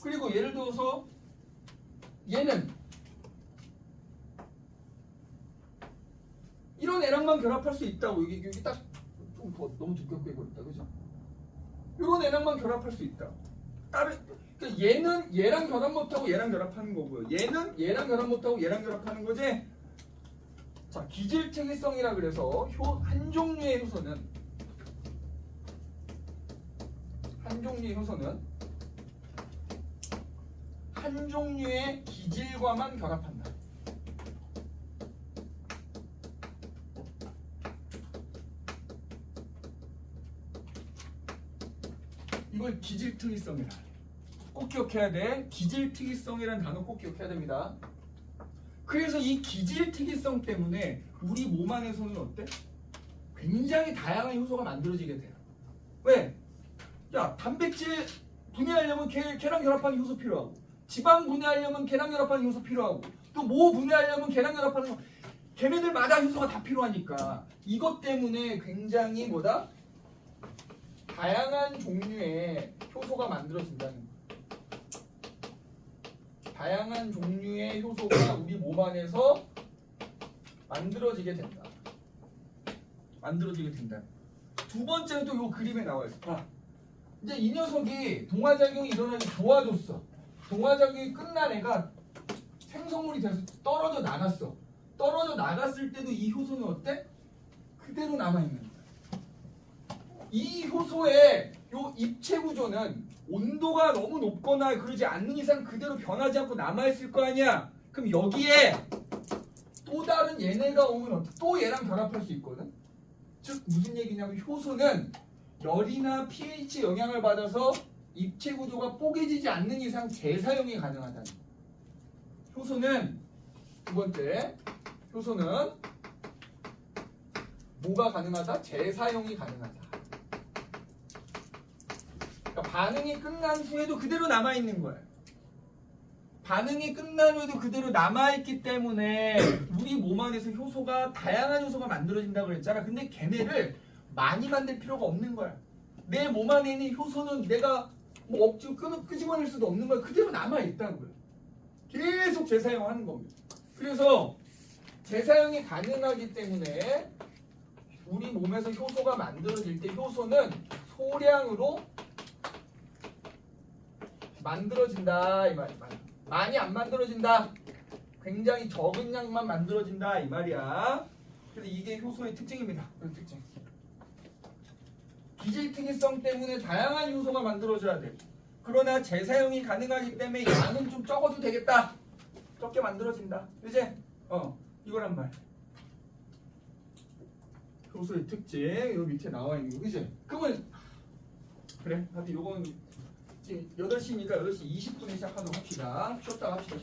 그리고 예를 들어서 얘는 이런 애랑만 결합할 수 있다고. 여기 딱 좀 더 너무 두껍게 그렸다, 그죠? 이런 애랑만 결합할 수 있다. 다른 그러니까 얘는 얘랑 결합 못하고 얘랑 결합하는 거고요. 얘는 얘랑 결합 못하고 얘랑 결합하는 거지. 자, 기질 특이성이라 그래서 한 종류의 효소는 한 종류의 기질과만 결합한다. 이걸 기질 특이성이라. 꼭 기억해야 돼. 기질 특이성이라는 단어 꼭 기억해야 됩니다. 그래서 이 기질 특이성 때문에 우리 몸 안에서는 어때? 굉장히 다양한 효소가 만들어지게 돼요. 왜? 야, 단백질 분해하려면 걔랑 결합하는 효소 필요하고, 지방 분해하려면 걔랑 결합하는 효소 필요하고, 또 뭐 분해하려면 걔랑 결합하는 효소, 걔네들마다 효소가 다 필요하니까 이것 때문에 굉장히 뭐다? 다양한 종류의 효소가 만들어진다는 거예요. 다양한 종류의 효소가 우리 몸 안에서 만들어지게 된다. 두 번째는 또 이 그림에 나와 있어. 봐. 이제 이 녀석이 동화작용이 일어나기 도와줬어. 동화작용이 끝난 애가 생성물이 돼서 떨어져 나갔어. 떨어져 나갔을 때도 이 효소는 어때? 그대로 남아있는 거야. 이 효소의 요 입체 구조는 온도가 너무 높거나 그러지 않는 이상 그대로 변하지 않고 남아있을 거 아니야. 그럼 여기에 또 다른 얘네가 오면 또 얘랑 결합할 수 있거든. 즉 무슨 얘기냐면 효소는 열이나 pH 영향을 받아서 입체 구조가 뽀개지지 않는 이상 재사용이 가능하다는 거야. 효소는 두 번째, 효소는 뭐가 가능하다? 재사용이 가능하다. 그러니까 반응이 끝난 후에도 그대로 남아있는 거예요. 반응이 끝난 후에도 그대로 남아있기 때문에 우리 몸 안에서 효소가 다양한 효소가 만들어진다고 그랬잖아. 근데 걔네를 많이 만들 필요가 없는 거야. 내 몸 안에 있는 효소는 내가 뭐 억지로 끄집어낼 수도 없는 거야. 그대로 남아있다고요. 계속 재사용하는 겁니다. 그래서 재사용이 가능하기 때문에 우리 몸에서 효소가 만들어질 때 효소는 소량으로 만들어진다 이 말이야. 많이 안 만들어진다. 굉장히 적은 양만 만들어진다 이 말이야. 그래서 이게 효소의 특징입니다. 그런 특징. 기질 특이성 때문에 다양한 효소가 만들어져야 돼. 그러나 재사용이 가능하기 때문에 양은 좀 적어도 되겠다. 적게 만들어진다. 이제 이거란 말. 효소의 특징 요 밑에 나와 있는 거, 그지? 그러면 그래. 하여튼 요건 지금 8시니까 8시 20분에 시작하도록 합시다. 쉬었다 합시다.